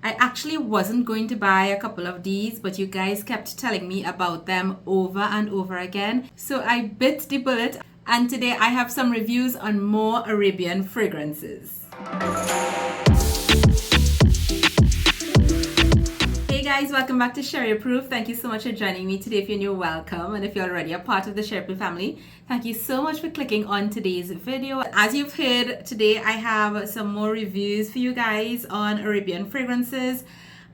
I actually wasn't going to buy a couple of these, but you guys kept telling me about them over and over again. So I bit the bullet, and today I have some reviews on more Arabian fragrances. Hey guys, welcome back to SHERI-RFM. Thank you so much for joining me today. If you're new, welcome. And if you're already a part of the SHERI-RFM family, thank you so much for clicking on today's video. As you've heard, today I have some more reviews for you guys on Arabian fragrances.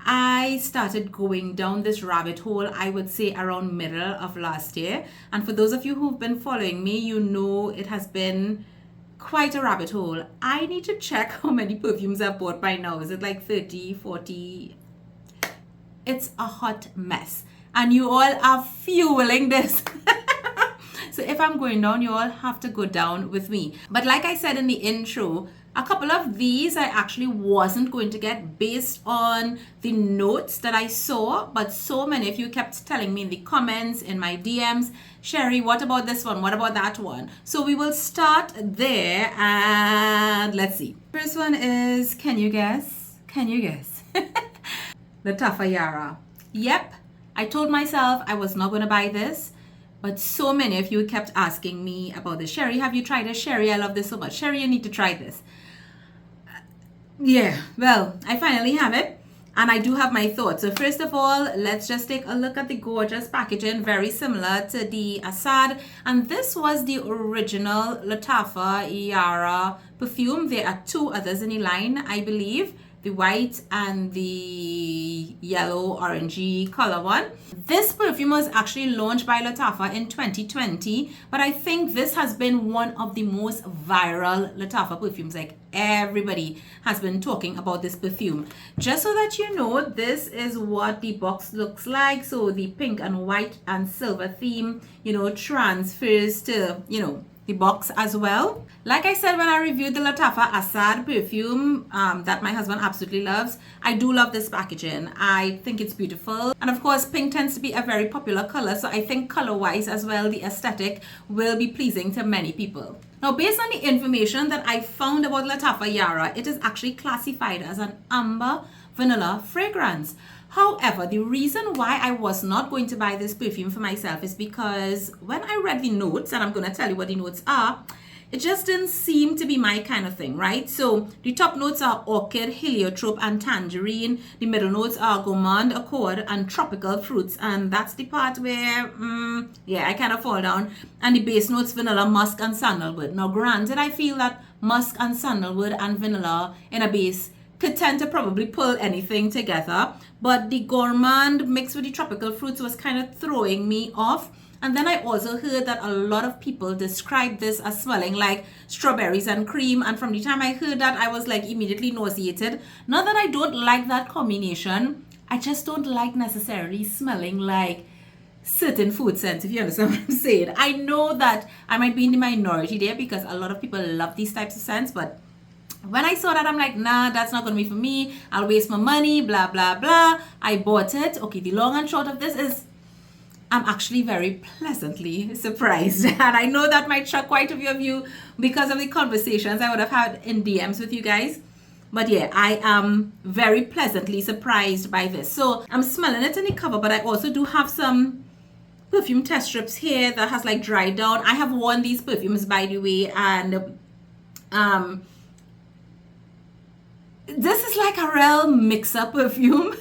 I started going down this rabbit hole, I would say around middle of last year. And for those of you who've been following me, you know it has been quite a rabbit hole. I need to check how many perfumes I've bought by now. Is it like 30, 40? It's a hot mess, and you all are fueling this. So if I'm going down, you all have to go down with me. But like I said in the intro, a couple of these I actually wasn't going to get based on the notes that I saw, but so many of you kept telling me in the comments, in my DMs, Sherry, what about this one? What about that one? So we will start there and let's see. First one is, can you guess? Can you guess? Lattafa Yara. Yep, I told myself I was not going to buy this, but so many of you kept asking me about this. Sherry, have you tried this? Sherry, I love this so much. Sherry, you need to try this. Yeah, well, I finally have it, and I do have my thoughts. So first of all, let's just take a look at the gorgeous packaging, very similar to the Ajwad. And this was the original Lattafa Yara perfume. There are two others in the line, I believe. The white and the yellow orangey color one. This perfume was actually launched by Lattafa in 2020, but I think this has been one of the most viral Lattafa perfumes. Like, everybody has been talking about this perfume. Just so that you know, this is what the box looks like. So the pink and white and silver theme, transfers to, the box as well. Like I said when I reviewed the Lattafa Ajwad perfume that my husband absolutely loves, I do love this packaging. I think it's beautiful. And of course, pink tends to be a very popular color, so I think color-wise as well, the aesthetic will be pleasing to many people. Now, based on the information that I found about Lattafa Yara, it is actually classified as an amber vanilla fragrance. However, the reason why I was not going to buy this perfume for myself is because when I read the notes, and I'm going to tell you what the notes are, it just didn't seem to be my kind of thing, right? So the top notes are orchid, heliotrope, and tangerine. The middle notes are gourmand, accord, and tropical fruits. And that's the part where, I kind of fall down. And the base notes, vanilla, musk, and sandalwood. Now, granted, I feel that musk and sandalwood and vanilla in a base could tend to probably pull anything together, but the gourmand mixed with the tropical fruits was kind of throwing me off. And then I also heard that a lot of people describe this as smelling like strawberries and cream, and from the time I heard that, I was like immediately nauseated. Not that I don't like that combination, I just don't like necessarily smelling like certain food scents, if you understand what I'm saying. I know that I might be in the minority there because a lot of people love these types of scents, but when I saw that, I'm like, nah, that's not going to be for me. I'll waste my money, blah, blah, blah. I bought it. Okay, the long and short of this is I'm actually very pleasantly surprised. And I know that might shock quite a few of you because of the conversations I would have had in DMs with you guys. But yeah, I am very pleasantly surprised by this. So I'm smelling it in the cover, but I also do have some perfume test strips here that has like dried down. I have worn these perfumes, by the way, and this is like a real mix-up perfume.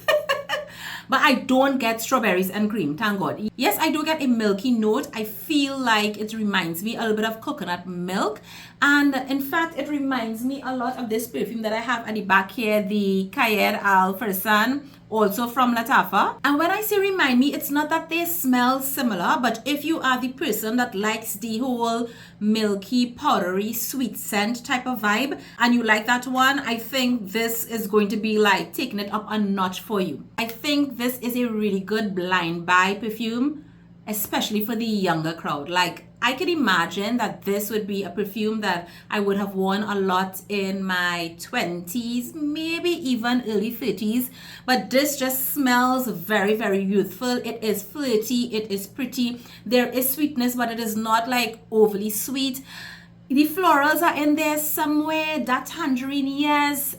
But I don't get strawberries and cream, thank God. Yes, I do get a milky note. I feel like it reminds me a little bit of coconut milk. And in fact, it reminds me a lot of this perfume that I have at the back here, the Khair Al Farsan, also from Lattafa. And when I say remind me, it's not that they smell similar, but if you are the person that likes the whole milky, powdery, sweet scent type of vibe, and you like that one, I think this is going to be like taking it up a notch for you. I think this is a really good blind buy perfume, especially for the younger crowd. Like, I could imagine that this would be a perfume that I would have worn a lot in my 20s, maybe even early 30s. But this just smells very, very youthful. It is flirty. It is pretty. There is sweetness, but it is not like overly sweet. The florals are in there somewhere. That tangerine, yes.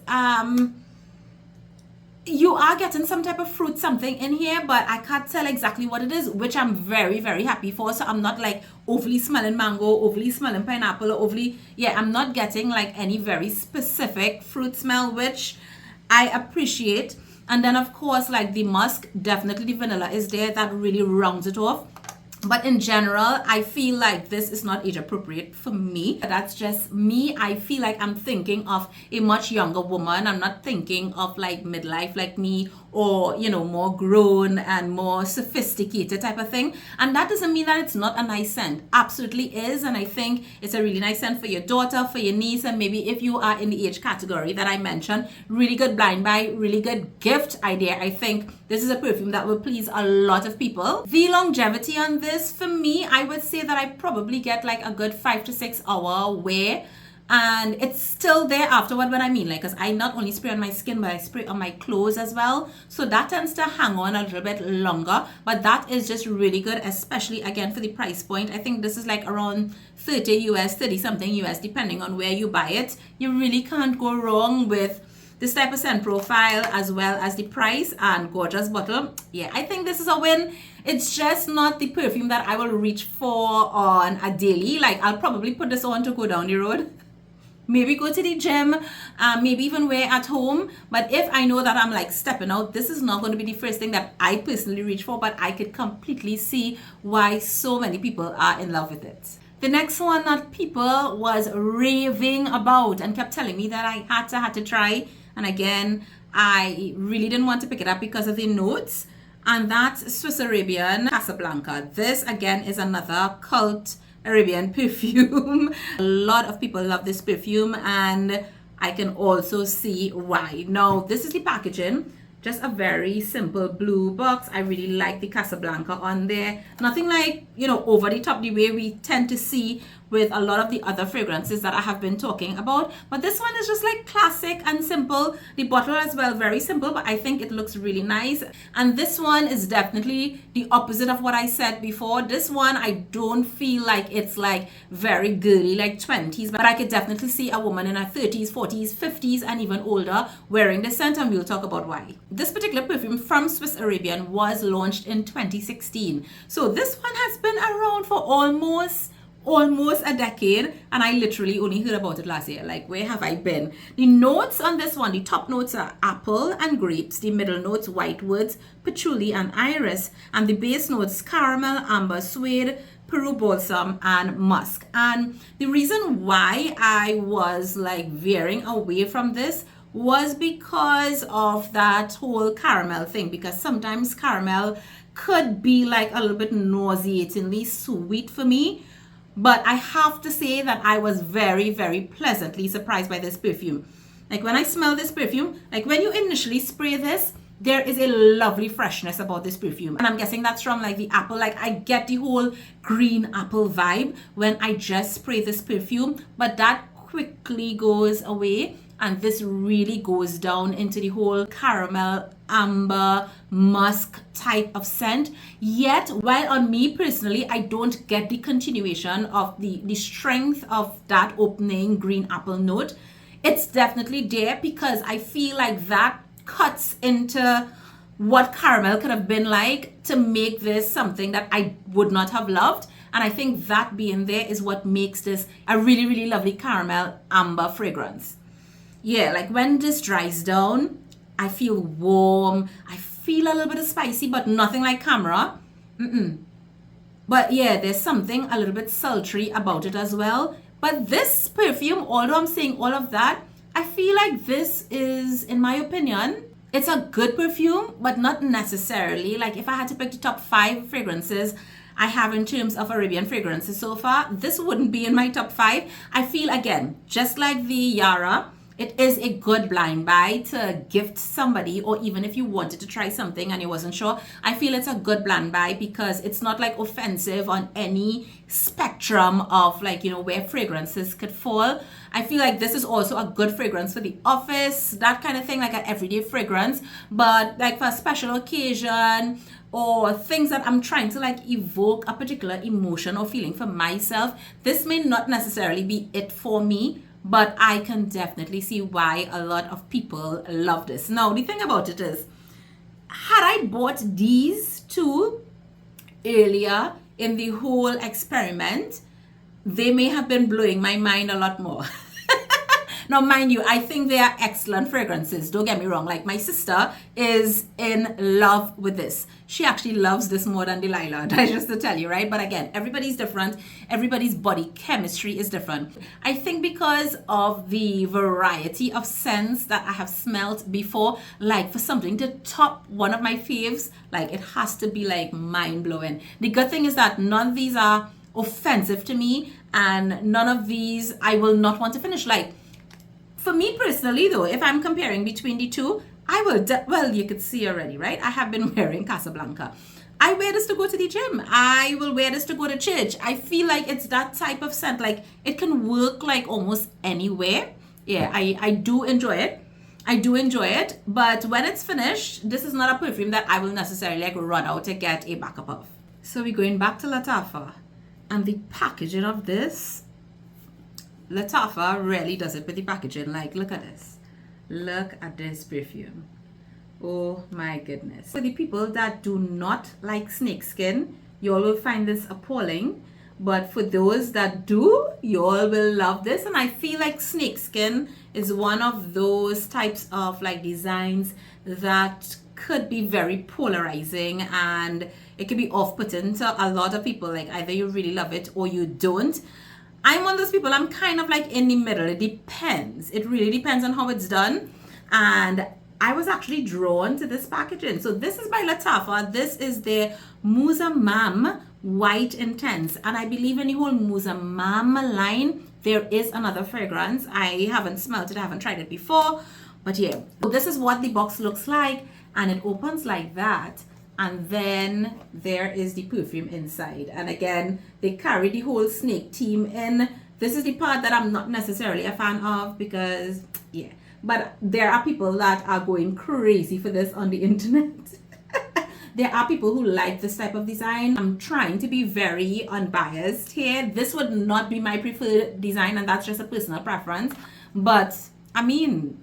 you are getting some type of fruit something in here, but I can't tell exactly what it is, which I'm very, very happy for. So I'm not like overly smelling mango, overly smelling pineapple, or overly, yeah, I'm not getting like any very specific fruit smell, which I appreciate. And then of course, like the musk, definitely the vanilla is there, that really rounds it off. But in general, I feel like this is not age appropriate for me. That's just me. I feel like I'm thinking of a much younger woman. I'm not thinking of like midlife like me, or, you know, more grown and more sophisticated type of thing. And that doesn't mean that it's not a nice scent. Absolutely is. And I think it's a really nice scent for your daughter, for your niece, and maybe if you are in the age category that I mentioned. Really good blind buy, really good gift idea. I think this is a perfume that will please a lot of people. The longevity on this, for me, I would say that I probably get like a good 5 to 6 hour wear. And it's still there afterward. What I mean, like, because I not only spray on my skin, but I spray on my clothes as well, so that tends to hang on a little bit longer. But that is just really good, especially again for the price point. I think this is like around 30 US, 30 something US, depending on where you buy it. You really can't go wrong with this type of scent profile, as well as the price and gorgeous bottle. Yeah, I think this is a win. It's just not the perfume that I will reach for on a daily. Like, I'll probably put this on to go down the road, maybe go to the gym, maybe even wear at home. But if I know that I'm like stepping out, this is not going to be the first thing that I personally reach for, but I could completely see why so many people are in love with it. The next one that people was raving about and kept telling me that I had to try, and again, I really didn't want to pick it up because of the notes, and that's Swiss Arabian Casablanca. This again is another cult Arabian perfume. A lot of people love this perfume, and I can also see why. Now, this is the packaging. Just a very simple blue box. I really like the Casablanca on there. Nothing like, you know, over the top the way we tend to see with a lot of the other fragrances that I have been talking about. But this one is just like classic and simple. The bottle as well, very simple, but I think it looks really nice. And this one is definitely the opposite of what I said before. This one, I don't feel like it's like very girly, like 20s, but I could definitely see a woman in her 30s, 40s, 50s, and even older wearing this scent, and we'll talk about why. This particular perfume from Swiss Arabian was launched in 2016. So this one has been around for almost a decade, and I literally only heard about it last year. Like, where have I been? The notes on this one, the top notes are apple and grapes, the middle notes white woods, patchouli and iris, and the base notes caramel, amber, suede, Peru balsam, and musk. And the reason why I was like veering away from this was because of that whole caramel thing, because sometimes caramel could be like a little bit nauseatingly sweet for me. But I have to say that I was very, very pleasantly surprised by this perfume. Like, when I smell this perfume, like when you initially spray this, there is a lovely freshness about this perfume. And I'm guessing that's from like the apple. Like, I get the whole green apple vibe when I just spray this perfume, but that quickly goes away. And this really goes down into the whole caramel, amber, musk type of scent. Yet, while on me personally, I don't get the continuation of the strength of that opening green apple note, it's definitely there, because I feel like that cuts into what caramel could have been like to make this something that I would not have loved. And I think that being there is what makes this a really, really lovely caramel amber fragrance. Yeah, like when this dries down, I feel warm. I feel a little bit of spicy, but nothing like camera. But yeah, there's something a little bit sultry about it as well. But this perfume, although I'm saying all of that, I feel like this is, in my opinion, it's a good perfume, but not necessarily. Like, if I had to pick the top 5 fragrances I have in terms of Arabian fragrances so far, this wouldn't be in my top 5. I feel, again, just like the Yara, it is a good blind buy to gift somebody, or even if you wanted to try something and you wasn't sure. I feel it's a good blind buy because it's not like offensive on any spectrum of, like, you know, where fragrances could fall. I feel like this is also a good fragrance for the office, that kind of thing, like an everyday fragrance. But like for a special occasion, or things that I'm trying to like evoke a particular emotion or feeling for myself, this may not necessarily be it for me. but I can definitely see why a lot of people love this. Now, the thing about it is, had I bought these two earlier in the whole experiment, they may have been blowing my mind a lot more. Now, mind you, I think they are excellent fragrances. Don't get me wrong. Like, my sister is in love with this. She actually loves this more than Delilah, just to tell you, right? But again, everybody's different. Everybody's body chemistry is different. I think because of the variety of scents that I have smelled before, like for something to top one of my faves, like it has to be like mind-blowing. The good thing is that none of these are offensive to me, and none of these I will not want to finish. Like, for me personally though, if I'm comparing between the two, I will, well, you could see already, right? I have been wearing Casablanca. I wear this to go to the gym. I will wear this to go to church. I feel like it's that type of scent. Like, it can work like almost anywhere. Yeah, I do enjoy it. I do enjoy it. But when it's finished, this is not a perfume that I will necessarily like run out to get a backup of. So we're going back to Lattafa. And the packaging of this, Lattafa really does it with the packaging. Like, look at this. Look at this perfume. Oh my goodness. For the people that do not like snakeskin, you all will find this appalling. But for those that do, you all will love this. And I feel like snakeskin is one of those types of like designs that could be very polarizing, and it could be off-putting to a lot of people. Like, either you really love it or you don't. I'm one of those people, I'm kind of like in the middle. It depends. It really depends on how it's done. And I was actually drawn to this packaging. So this is by Lattafa. This is their Musamam White Intense. And I believe in the whole Musamam line, there is another fragrance. I haven't smelled it. I haven't tried it before. But yeah, so this is what the box looks like. And it opens like that. And then there is the perfume inside. And again, they carry the whole snake theme in. This is the part that I'm not necessarily a fan of because, yeah. But there are people that are going crazy for this on the internet. There are people who like this type of design. I'm trying to be very unbiased here. This would not be my preferred design, and that's just a personal preference. But I mean,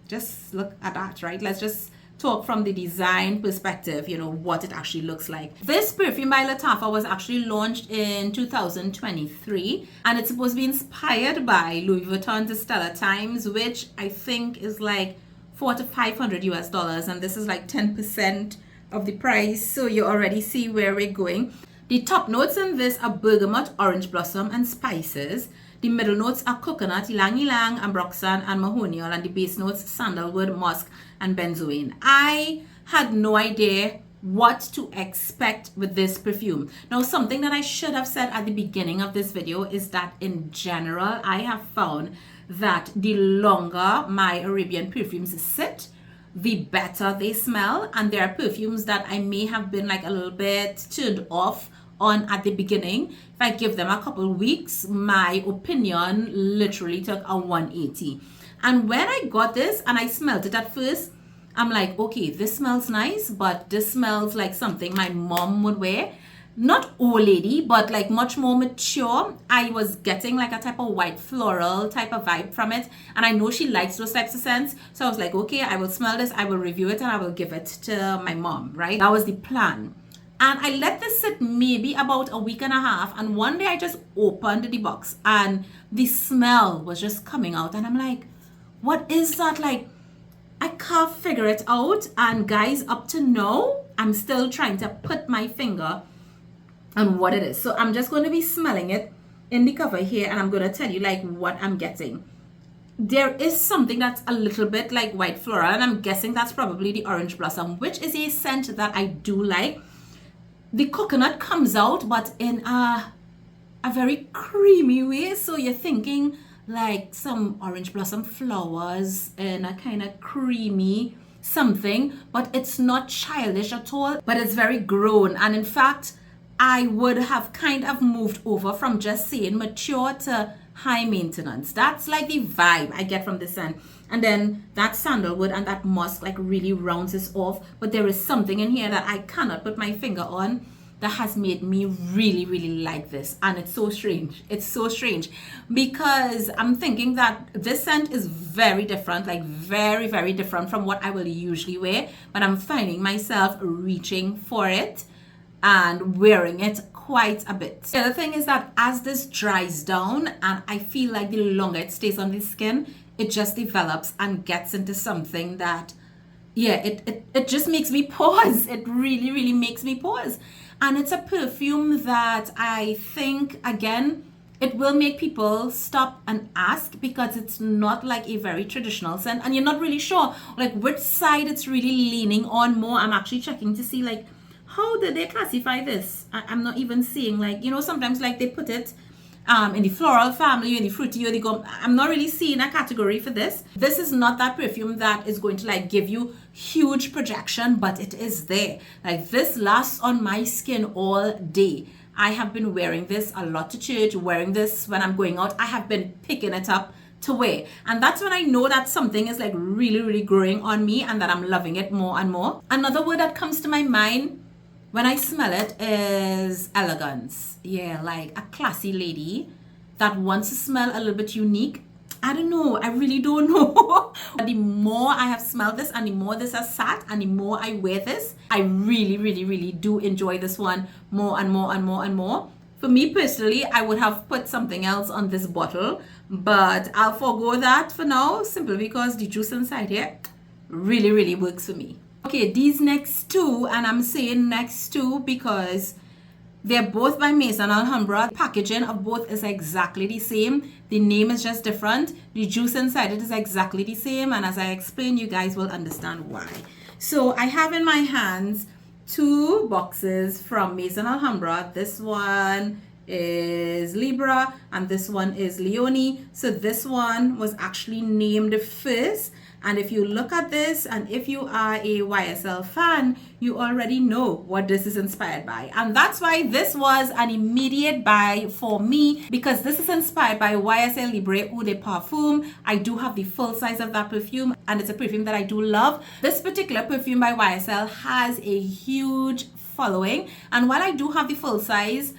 just look at that, right? Let's just talk from the design perspective, you know, what it actually looks like. This perfume by Lattafa was actually launched in 2023, and it's supposed to be inspired by Louis Vuitton's Stellar Times, which I think is like $400 to $500 US, and this is like 10% of the price. So you already see where we're going. The top notes in this are bergamot, orange blossom, and spices. The middle notes are coconut, ylang ylang, ambroxan, and mahonial, and the base notes sandalwood, musk, and benzoin. I had no idea what to expect with this perfume. Now, something that I should have said at the beginning of this video is that in general, I have found that the longer my Arabian perfumes sit, the better they smell. And there are perfumes that I may have been like a little bit turned off on at the beginning. If I give them a couple weeks, my opinion literally took a 180. And when I got this and I smelled it at first, I'm like, okay, this smells nice, but this smells like something my mom would wear. Not old lady, but like much more mature. I was getting like a type of white floral type of vibe from it. And I know she likes those types of scents. So I was like, okay, I will smell this, I will review it, and I will give it to my mom, right? That was the plan. And I let this sit maybe about a week and a half. And one day I just opened the box and the smell was just coming out. And I'm like, what is that? Like, I can't figure it out. And guys, up to now, I'm still trying to put my finger on what it is. So I'm just going to be smelling it in the cover here. And I'm going to tell you like what I'm getting. There is something that's a little bit like white floral. And I'm guessing that's probably the orange blossom, which is a scent that I do like. The coconut comes out, but in a very creamy way. So you're thinking like some orange blossom flowers in a kind of creamy something, but it's not childish at all, but it's very grown. And in fact, I would have kind of moved over from just saying mature to high maintenance. That's like the vibe I get from this scent. And then that sandalwood and that musk like really rounds this off. But there is something in here that I cannot put my finger on. that has made me really, really like this. And it's so strange. It's so strange because I'm thinking that this scent is very different, like very, very different from what I will usually wear. But I'm finding myself reaching for it and wearing it quite a bit. The other thing is that as this dries down, and I feel like the longer it stays on the skin, it just develops and gets into something that, yeah, it just makes me pause. It really, really makes me pause. And it's a perfume that I think, again, it will make people stop and ask, because it's not like a very traditional scent, and you're not really sure like which side it's really leaning on more. I'm actually checking to see like, how did they classify this? I'm not even seeing, like, you know, sometimes like they put it in the floral family, in the fruity, or they go, I'm not really seeing a category for this. This is not that perfume that is going to like give you huge projection, but it is there. Like, this lasts on my skin all day. I have been wearing this a lot to church, wearing this when I'm going out. I have been picking it up to wear, and that's when I know that something is like really, really growing on me and that I'm loving it more and more. Another word that comes to my mind when I smell it is elegance. Yeah, like a classy lady that wants to smell a little bit unique. I don't know. I really don't know. The more I have smelled this and the more this has sat and the more I wear this, I really, really, really do enjoy this one more and more and more and more. For me personally, I would have put something else on this bottle, but I'll forego that for now, simply because the juice inside here really, really works for me. Okay, these next two, and I'm saying next two because they're both by Maison Alhambra. The packaging of both is exactly the same. The name is just different. The juice inside it is exactly the same, and as I explain, you guys will understand why. So I have in my hands two boxes from Maison Alhambra. This one is Libre and this one is Leone. So this one was actually named first. And if you look at this, and if you are a YSL fan, you already know what this is inspired by. And that's why this was an immediate buy for me, because this is inspired by YSL Libre Eau de Parfum. I do have the full size of that perfume, and it's a perfume that I do love. This particular perfume by YSL has a huge following. And while I do have the full size,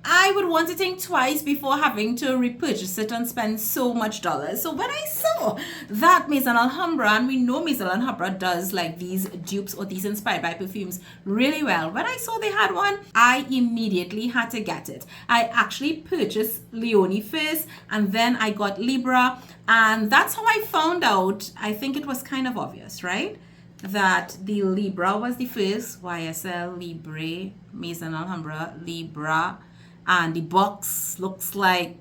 I would want to think twice before having to repurchase it and spend so much dollars. So when I saw that Maison Alhambra, and we know Maison Alhambra does like these dupes or these inspired by perfumes really well. When I saw they had one, I immediately had to get it. I actually purchased Leone first, and then I got Libre. And that's how I found out. I think it was kind of obvious, right? That the Libre was the first. YSL, Libre, Maison Alhambra, Libre. And the box looks like,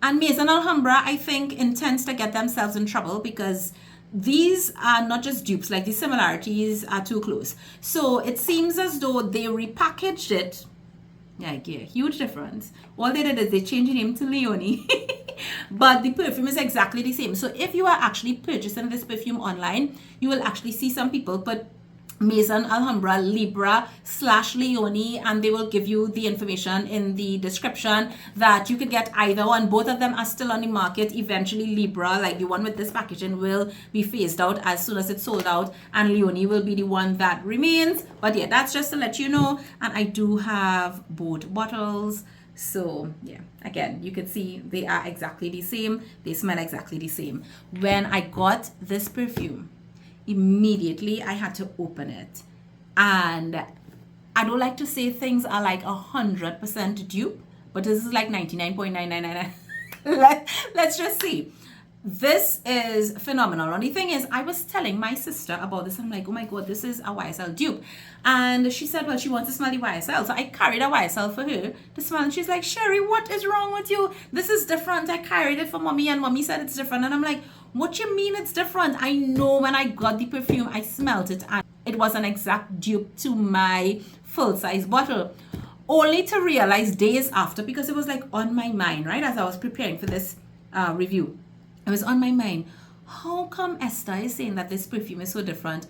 and Maison Alhambra, I think, intends to get themselves in trouble because these are not just dupes, like the similarities are too close. So it seems as though they repackaged it. Yeah, huge difference. All they did is they changed the name to Leone, but the perfume is exactly the same. So if you are actually purchasing this perfume online, you will actually see some people put Maison Alhambra Libre / Leone, and they will give you the information in the description that you can get either one. Both of them are still on the market. Eventually Libre, like the one with this packaging, will be phased out as soon as it's sold out, and Leone will be the one that remains. But yeah, that's just to let you know. And I do have both bottles. So yeah, again, you can see they are exactly the same. They smell exactly the same. When I got this perfume, immediately I had to open it, and I don't like to say things are like 100% dupe, but this is like 99.999. Let's just see. This is phenomenal. And the thing is, I was telling my sister about this. I'm like, oh my god, this is a YSL dupe. And she said, well, she wants to smell the YSL. So I carried a YSL for her to smell. And she's like, Sherry, what is wrong with you? This is different. I carried it for mommy, and mommy said it's different. And I'm like, what you mean it's different? I know when I got the perfume, I smelled it, and it was an exact dupe to my full-size bottle. Only to realize days after, because it was like on my mind, right? As I was preparing for this review, it was on my mind. How come Esther is saying that this perfume is so different?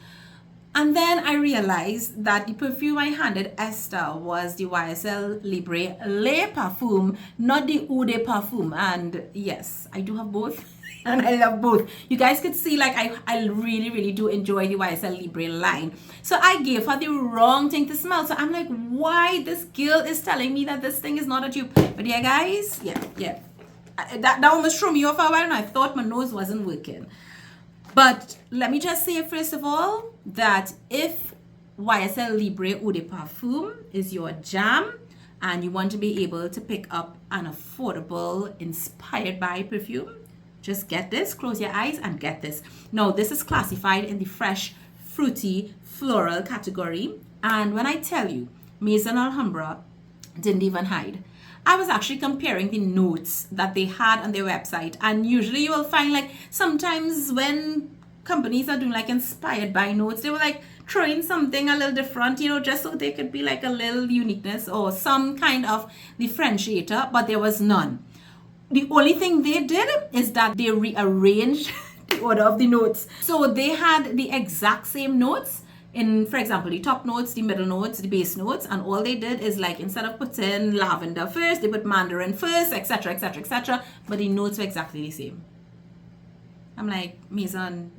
And then I realized that the perfume I handed Esther was the YSL Libre Le Parfum, not the Eau de Parfum. And yes, I do have both. And I love both. You guys could see like I really, really do enjoy the YSL Libre line. So I gave her the wrong thing to smell. So I'm like, why this girl is telling me that this thing is not a dupe? But yeah, guys, yeah. That almost threw me off a while and I thought my nose wasn't working. But let me just say first of all that if YSL Libre Eau de Parfum is your jam and you want to be able to pick up an affordable, inspired by perfume, just get this, close your eyes and get this. Now, this is classified in the fresh, fruity, floral category. And when I tell you, Maison Alhambra didn't even hide. I was actually comparing the notes that they had on their website. And usually you will find like sometimes when companies are doing like inspired by notes, they were like throwing something a little different, you know, just so they could be like a little uniqueness or some kind of differentiator, but there was none. The only thing they did is that they rearranged the order of the notes. So they had the exact same notes in, for example, the top notes, the middle notes, the base notes, and all they did is like instead of putting lavender first, they put mandarin first, etc., etc., etc. But the notes were exactly the same. I'm like, Maison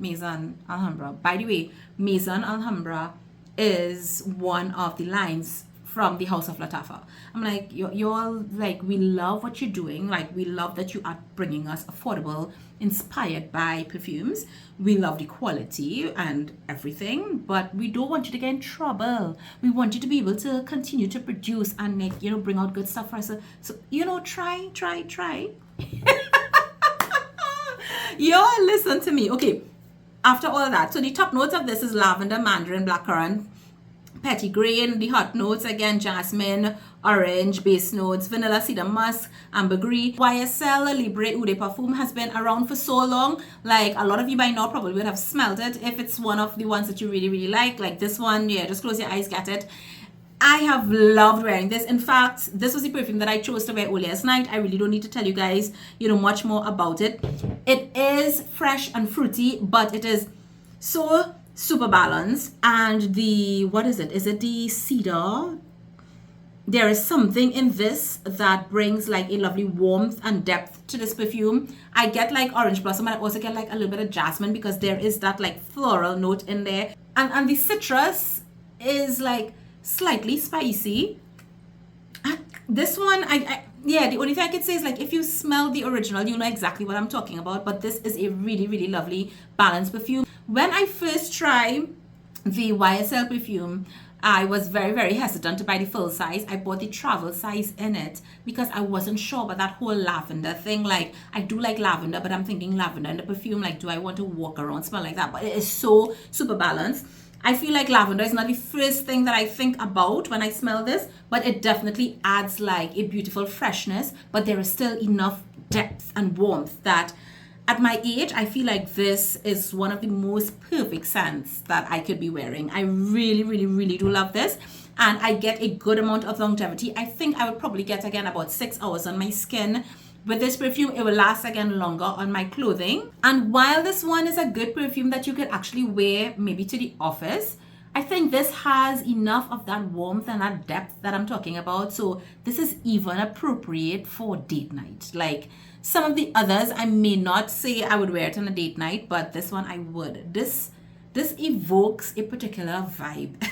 Alhambra. By the way, Maison Alhambra is one of the lines from the House of Lattafa. I'm like, you're like, we love what you're doing. Like, we love that you are bringing us affordable, inspired by perfumes. We love the quality and everything, but we don't want you to get in trouble. We want you to be able to continue to produce and make, you know, bring out good stuff for us. So you know, try. Y'all listen to me. Okay, after all that, so the top notes of this is lavender, mandarin, blackcurrant, petitgrain. The hot notes again, jasmine, orange, base notes, vanilla, cedar musk, ambergris. YSL Libre Eau de Parfum has been around for so long. Like a lot of you by now probably would have smelled it if it's one of the ones that you really, really like this one. Yeah, just close your eyes, get it. I have loved wearing this. In fact, this was the perfume that I chose to wear earlier last night. I really don't need to tell you guys, you know, much more about it. It is fresh and fruity, but it is so super balanced. And the, what is it? Is it the cedar? There is something in this that brings like a lovely warmth and depth to this perfume. I get like orange blossom, and I also get like a little bit of jasmine because there is that like floral note in there. And the citrus is like slightly spicy. This one, yeah, the only thing I could say is like if you smell the original, you know exactly what I'm talking about. But this is a really, really lovely balanced perfume. When I first tried the YSL perfume, I was very, very hesitant to buy the full size. I bought the travel size in it because I wasn't sure about that whole lavender thing. Like, I do like lavender, but I'm thinking lavender in the perfume, like, do I want to walk around smell like that? But it is so super balanced. I feel like lavender is not the first thing that I think about when I smell this, but it definitely adds like a beautiful freshness, but there is still enough depth and warmth that at my age, I feel like this is one of the most perfect scents that I could be wearing. I really, really, really do love this. And I get a good amount of longevity. I think I would probably get again about 6 hours on my skin. With this perfume, it will last again longer on my clothing. And while this one is a good perfume that you could actually wear maybe to the office, I think this has enough of that warmth and that depth that I'm talking about. So this is even appropriate for date night. Like some of the others, I may not say I would wear it on a date night, but this one I would. This evokes a particular vibe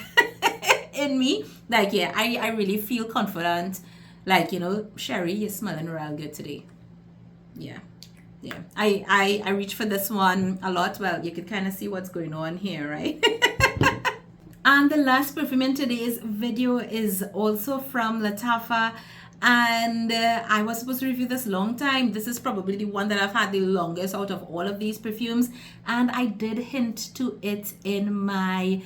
in me. Like, yeah, I really feel confident. Like, you know, Sherry, you're smelling real good today. Yeah. I reach for this one a lot. Well, you can kind of see what's going on here, right? And the last perfume in today's video is also from Lattafa. And I was supposed to review this long time. This is probably the one that I've had the longest out of all of these perfumes. And I did hint to it in my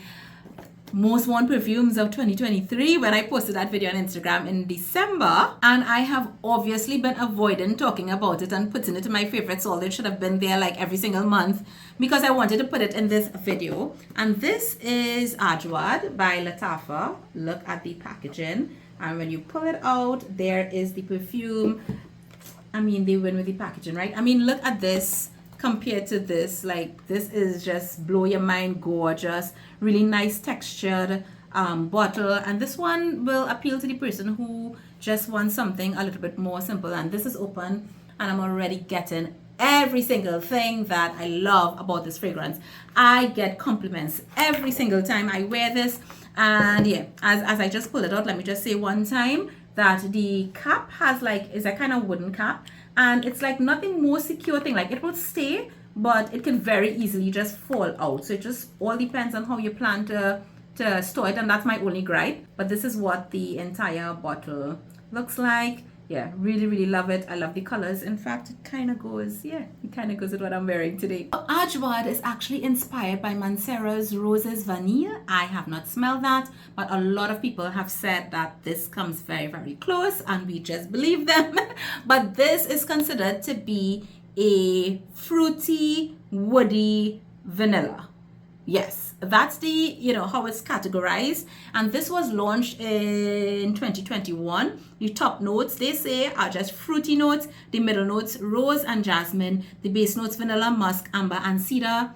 most worn perfumes of 2023 when I posted that video on Instagram in December. And I have obviously been avoiding talking about it and putting it in my favorites, although it should have been there like every single month because I wanted to put it in this video. And this is Ajwad by Lattafa. Look at the packaging. And when you pull it out, there is the perfume. I mean, they win with the packaging, right? I mean, look at this compared to this. Like, this is just blow your mind, gorgeous, really nice textured bottle. And this one will appeal to the person who just wants something a little bit more simple. And this is open, and I'm already getting every single thing that I love about this fragrance. I get compliments every single time I wear this. And yeah, as I just pull it out, let me just say one time that the cap has like, is a kind of wooden cap, and it's like nothing more secure thing. Like, it will stay, but it can very easily just fall out. So it just all depends on how you plan to store it, and that's my only gripe. But this is what the entire bottle looks like. Yeah, really, really love it. I love the colors. In fact, it kind of goes with what I'm wearing today. Ajwad is actually inspired by Mancera's Roses Vanille. I have not smelled that, but a lot of people have said that this comes very, very close, and we just believe them. But this is considered to be a fruity, woody vanilla. Yes, that's the, you know, how it's categorized. And this was launched in 2021. The top notes, they say, are just fruity notes. The middle notes, rose and jasmine. The base notes, vanilla, musk, amber, and cedar.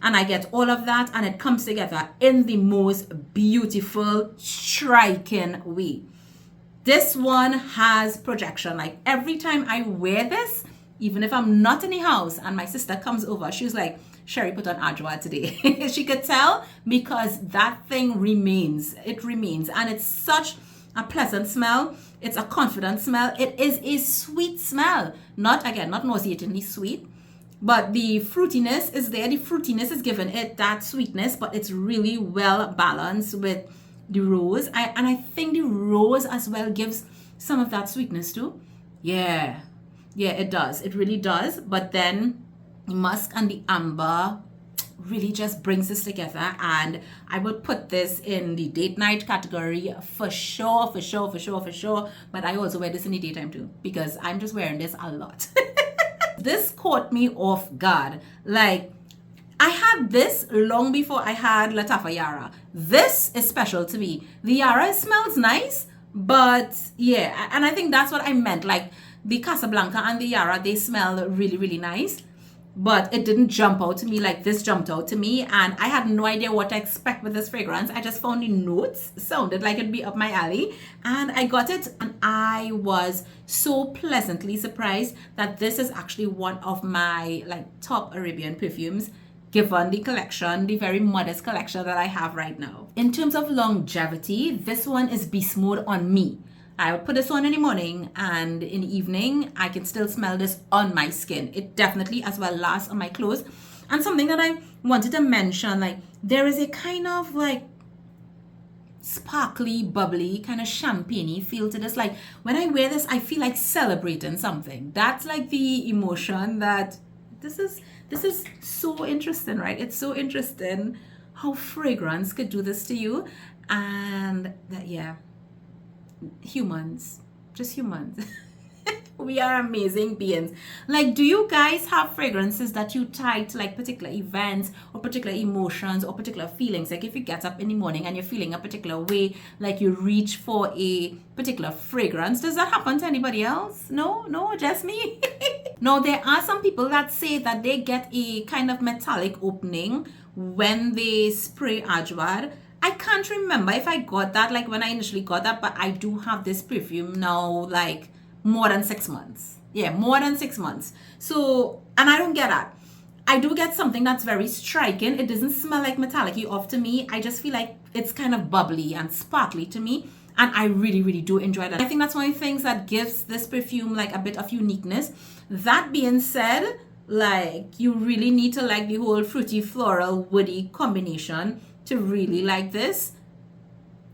And I get all of that, and it comes together in the most beautiful, striking way. This one has projection. Like, every time I wear this, even if I'm not in the house and my sister comes over, she was like, Sherry put on Ajwad today. She could tell, because that thing remains. It remains. And it's such a pleasant smell. It's a confident smell. It is a sweet smell. Not nauseatingly sweet, but the fruitiness is there. The fruitiness is giving it that sweetness, but it's really well balanced with the rose. And I think the rose as well gives some of that sweetness too. Yeah, it does. It really does. But then the musk and the amber really just brings this together, and I will put this in the date night category for sure. But I also wear this in the daytime too, because I'm just wearing this a lot. This caught me off guard. Like, I had this long before I had Lattafa Yara. This is special to me. The Yara smells nice, but yeah, and I think that's what I meant. Like, the Casablanca and the Yara, they smell really, really nice, but it didn't jump out to me like this jumped out to me. And I had no idea what to expect with this fragrance. I just found the notes sounded like it'd be up my alley, and I got it, and I was so pleasantly surprised that this is actually one of my like top Arabian perfumes, given the collection, the very modest collection that I have right now. In terms of longevity, this one is beast mode on me. I would put this on in the morning, and in the evening, I can still smell this on my skin. It definitely as well lasts on my clothes. And something that I wanted to mention, like, there is a kind of like sparkly, bubbly, kind of champagne-y feel to this. Like, when I wear this, I feel like celebrating something. That's like the emotion that this is so interesting, right? It's so interesting how fragrance could do this to you. And that, yeah, humans, just humans. We are amazing beings. Like, do you guys have fragrances that you tie to like particular events or particular emotions or particular feelings? Like, if you get up in the morning and you're feeling a particular way, like you reach for a particular fragrance. Does that happen to anybody else? No, just me. Now, there are some people that say that they get a kind of metallic opening when they spray Ajwad. I can't remember if I got that like when I initially got that, but I do have this perfume now like more than 6 months. Yeah, more than 6 months. So, and I don't get that. I do get something that's very striking. It doesn't smell like metallic-y off to me. I just feel like it's kind of bubbly and sparkly to me. And I really, really do enjoy that. I think that's one of the things that gives this perfume like a bit of uniqueness. That being said, like, you really need to like the whole fruity, floral, woody combination to really like this.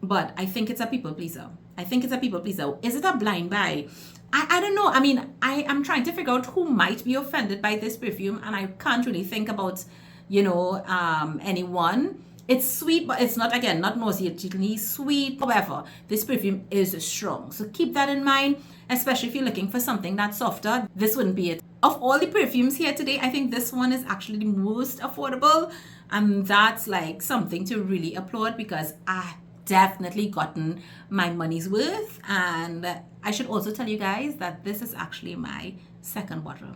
But I think it's a people pleaser. Is it a blind buy? I don't know. I mean, I am trying to figure out who might be offended by this perfume, and I can't really think about, anyone. It's sweet, but it's not, again, not nauseatingly sweet. However, this perfume is strong. So keep that in mind, especially if you're looking for something that's softer. This wouldn't be it. Of all the perfumes here today, I think this one is actually the most affordable. And that's like something to really applaud, because I definitely gotten my money's worth. And I should also tell you guys that this is actually my second bottle.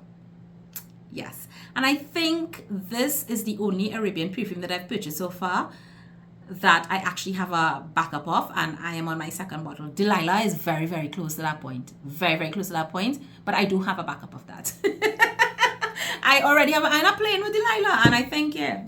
Yes. And I think this is the only Arabian perfume that I've purchased so far that I actually have a backup of, and I am on my second bottle. Delilah is very, very close to that point. Very, very close to that point, but I do have a backup of that. I already have, I'm not playing with Delilah, and I think, yeah.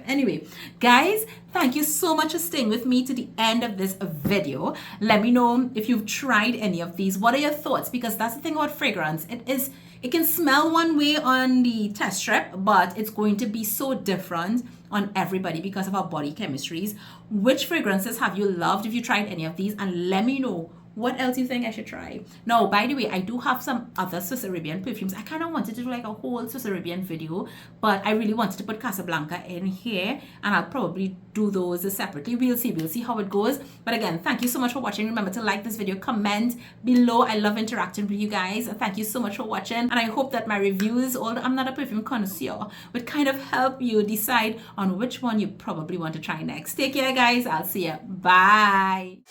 Anyway, guys, thank you so much for staying with me to the end of this video. Let me know if you've tried any of these. What are your thoughts? Because that's the thing about fragrance. It can smell one way on the test strip, but it's going to be so different on everybody because of our body chemistries. Which fragrances have you loved if you tried any of these? And let me know what else you think I should try. Now, by the way, I do have some other Swiss Arabian perfumes. I kind of wanted to do like a whole Swiss Arabian video, but I really wanted to put Casablanca in here, and I'll probably do those separately. We'll see how it goes. But again, thank you so much for watching. Remember to like this video, comment below. I love interacting with you guys. Thank you so much for watching, and I hope that my reviews, although I'm not a perfume connoisseur, would kind of help you decide on which one you probably want to try next. Take care, guys. I'll see you. Bye.